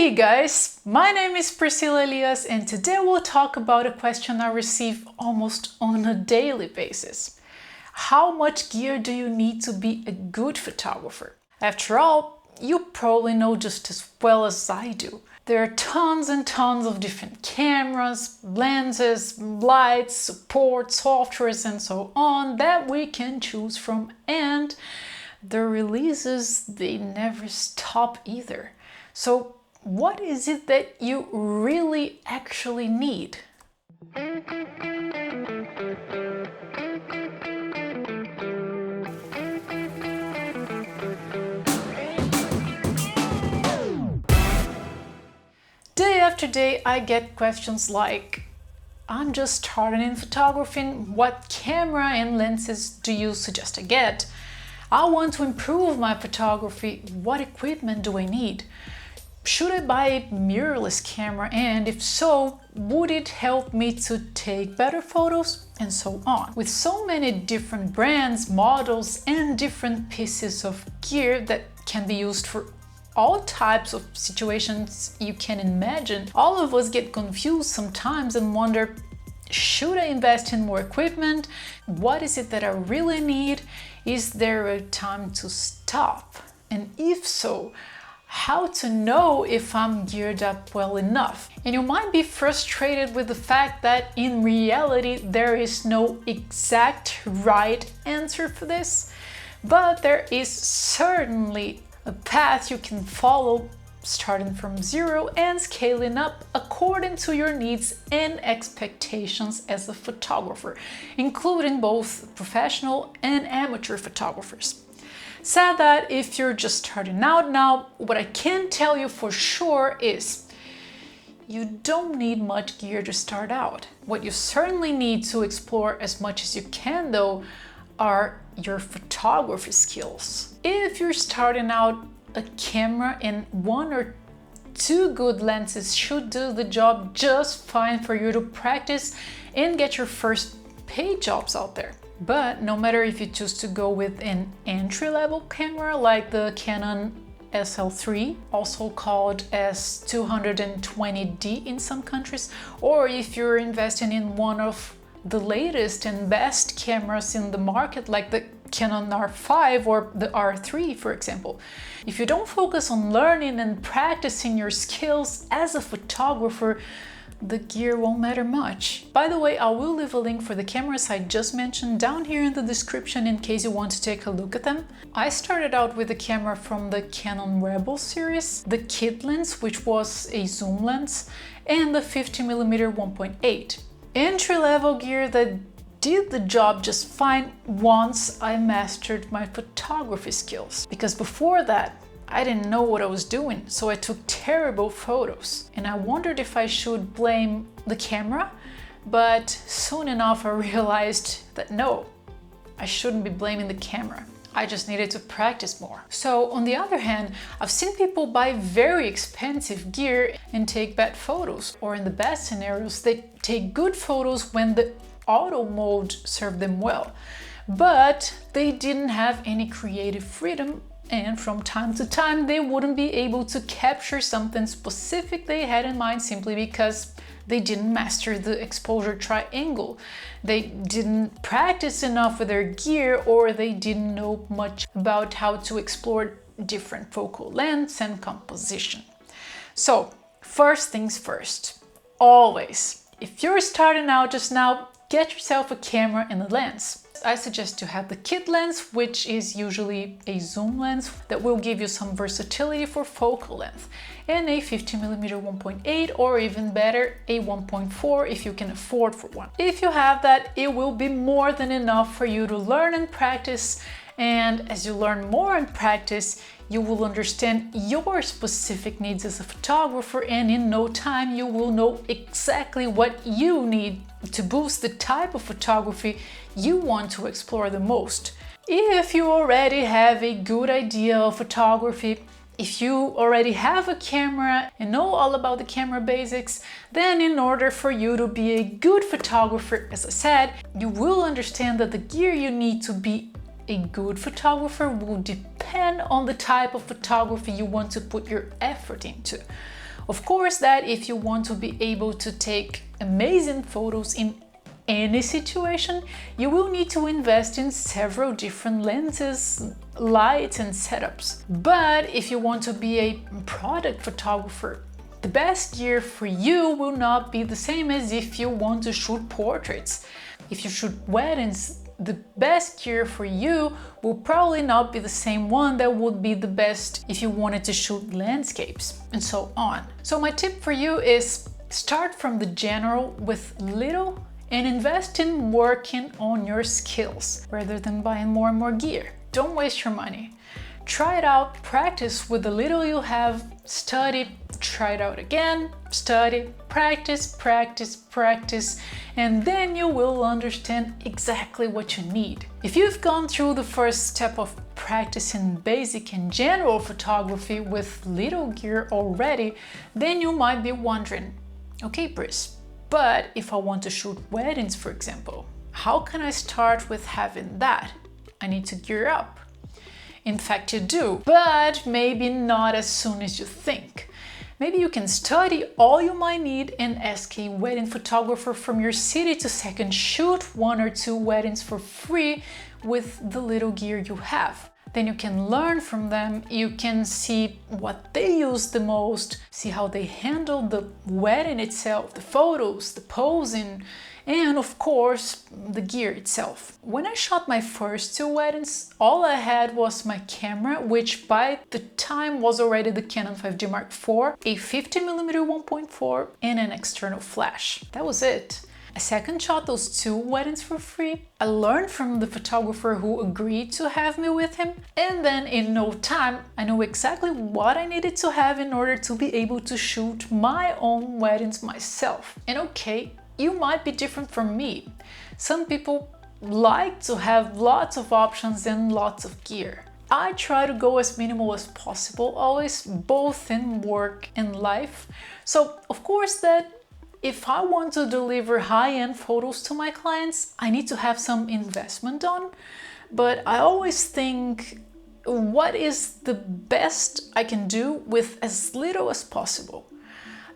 Hey guys, my name is Priscilla Elias and today we'll talk about a question I receive almost on a daily basis. How much gear do you need to be a good photographer? After all, you probably know just as well as I do. There are tons and tons of different cameras, lenses, lights, support, softwares and so on that we can choose from, and the releases, they never stop either. So what is it that you really actually need? Day after day, I get questions like, I'm just starting in photography, what camera and lenses do you suggest I get? I want to improve my photography, what equipment do I need? Should I buy a mirrorless camera, and if so, would it help me to take better photos? And so on. With so many different brands, models, and different pieces of gear that can be used for all types of situations you can imagine, all of us get confused sometimes and wonder, should I invest in more equipment? What is it that I really need? Is there a time to stop? And if so, how to know if I'm geared up well enough? And you might be frustrated with the fact that in reality there is no exact right answer for this, but there is certainly a path you can follow, starting from zero and scaling up according to your needs and expectations as a photographer, including both professional and amateur photographers. Said that, if you're just starting out now, what I can tell you for sure is you don't need much gear to start out. What you certainly need to explore as much as you can, though, are your photography skills. If you're starting out, a camera and one or two good lenses should do the job just fine for you to practice and get your first paid jobs out there. But no matter if you choose to go with an entry-level camera like the Canon SL3, also called S220D in some countries, or if you're investing in one of the latest and best cameras in the market like the Canon R5 or the R3, for example. If you don't focus on learning and practicing your skills as a photographer, the gear won't matter much. By the way, I will leave a link for the cameras I just mentioned down here in the description in case you want to take a look at them. I started out with a camera from the Canon Rebel series, the kit lens, which was a zoom lens, and the 50mm 1.8. Entry-level gear that did the job just fine once I mastered my photography skills. Because before that, I didn't know what I was doing, so I took terrible photos. And I wondered if I should blame the camera, but soon enough I realized that no, I shouldn't be blaming the camera. I just needed to practice more. So on the other hand, I've seen people buy very expensive gear and take bad photos, or in the best scenarios, they take good photos when the auto mode served them well, but they didn't have any creative freedom, and from time to time they wouldn't be able to capture something specific they had in mind simply because they didn't master the exposure triangle, they didn't practice enough with their gear, or they didn't know much about how to explore different focal lengths and composition. So first things first, always, if you're starting out just now, get yourself a camera and a lens. I suggest to have the kit lens, which is usually a zoom lens that will give you some versatility for focal length, and a 50mm 1.8, or even better, a 1.4 if you can afford for one. If you have that, it will be more than enough for you to learn and practice, and as you learn more and practice, you will understand your specific needs as a photographer, and in no time you will know exactly what you need to boost the type of photography you want to explore the most. If you already have a good idea of photography, if you already have a camera and know all about the camera basics, then in order for you to be a good photographer, as I said, you will understand that the gear you need to be a good photographer will depend on the type of photography you want to put your effort into. Of course, that if you want to be able to take amazing photos in any situation, you will need to invest in several different lenses, lights and setups. But if you want to be a product photographer, the best gear for you will not be the same as if you want to shoot portraits. If you shoot weddings, the best gear for you will probably not be the same one that would be the best if you wanted to shoot landscapes, and so on. So my tip for you is start from the general with little and invest in working on your skills rather than buying more and more gear. Don't waste your money. Try it out, practice with the little you have, study, try it out again, study, practice, practice, practice, and then you will understand exactly what you need. If you've gone through the first step of practicing basic and general photography with little gear already, then you might be wondering, okay, Brice, but if I want to shoot weddings, for example, how can I start with having that? I need to gear up. In fact, you do, but maybe not as soon as you think. Maybe you can study all you might need and ask a wedding photographer from your city to second shoot 1 or 2 weddings for free with the little gear you have. Then you can learn from them, you can see what they use the most, see how they handle the wedding itself, the photos, the posing, and of course, the gear itself. When I shot my first 2 weddings, all I had was my camera, which by the time was already the Canon 5D Mark IV, a 50mm 1.4 and an external flash. That was it. I second shot those 2 weddings for free. I learned from the photographer who agreed to have me with him, and then in no time I knew exactly what I needed to have in order to be able to shoot my own weddings myself. And okay, you might be different from me. Some people like to have lots of options and lots of gear. I try to go as minimal as possible always, both in work and life. So of course that if I want to deliver high-end photos to my clients, I need to have some investment done. But I always think, what is the best I can do with as little as possible?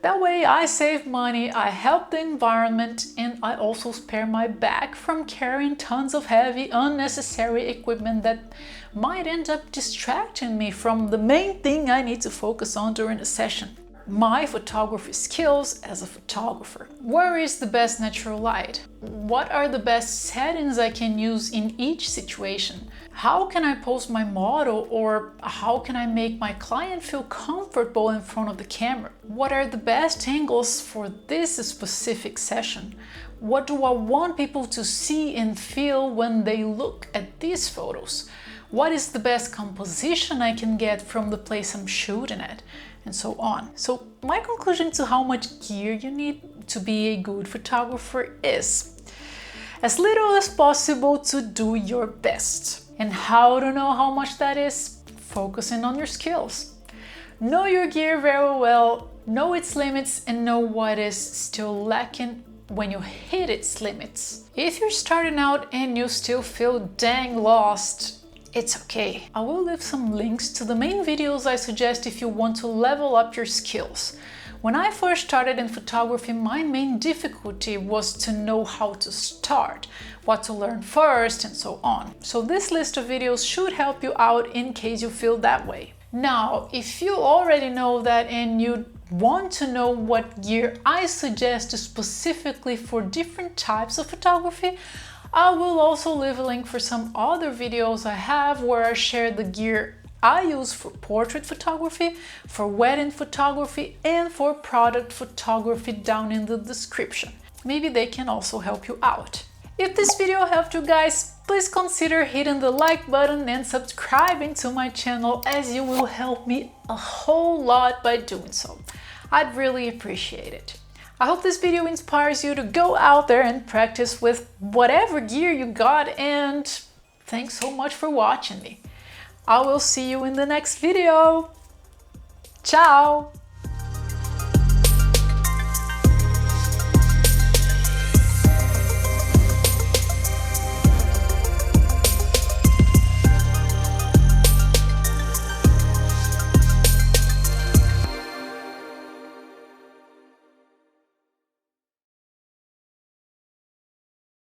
That way I save money, I help the environment, and I also spare my back from carrying tons of heavy, unnecessary equipment that might end up distracting me from the main thing I need to focus on during a session: my photography skills as a photographer. Where is the best natural light? What are the best settings I can use in each situation? How can I pose my model, or how can I make my client feel comfortable in front of the camera? What are the best angles for this specific session? What do I want people to see and feel when they look at these photos? What is the best composition I can get from the place I'm shooting at? And so on. So my conclusion to how much gear you need to be a good photographer is as little as possible to do your best. And how to know how much that is? Focusing on your skills. Know your gear very well, know its limits, and know what is still lacking when you hit its limits. If you're starting out and you still feel dang lost, it's okay. I will leave some links to the main videos I suggest if you want to level up your skills. When I first started in photography, my main difficulty was to know how to start, what to learn first, and so on. So this list of videos should help you out in case you feel that way. Now, if you already know that and you want to know what gear I suggest specifically for different types of photography, I will also leave a link for some other videos I have where I share the gear I use for portrait photography, for wedding photography, and for product photography down in the description. Maybe they can also help you out. If this video helped you guys, please consider hitting the like button and subscribing to my channel, as you will help me a whole lot by doing so. I'd really appreciate it. I hope this video inspires you to go out there and practice with whatever gear you got, and thanks so much for watching me. I will see you in the next video. Ciao!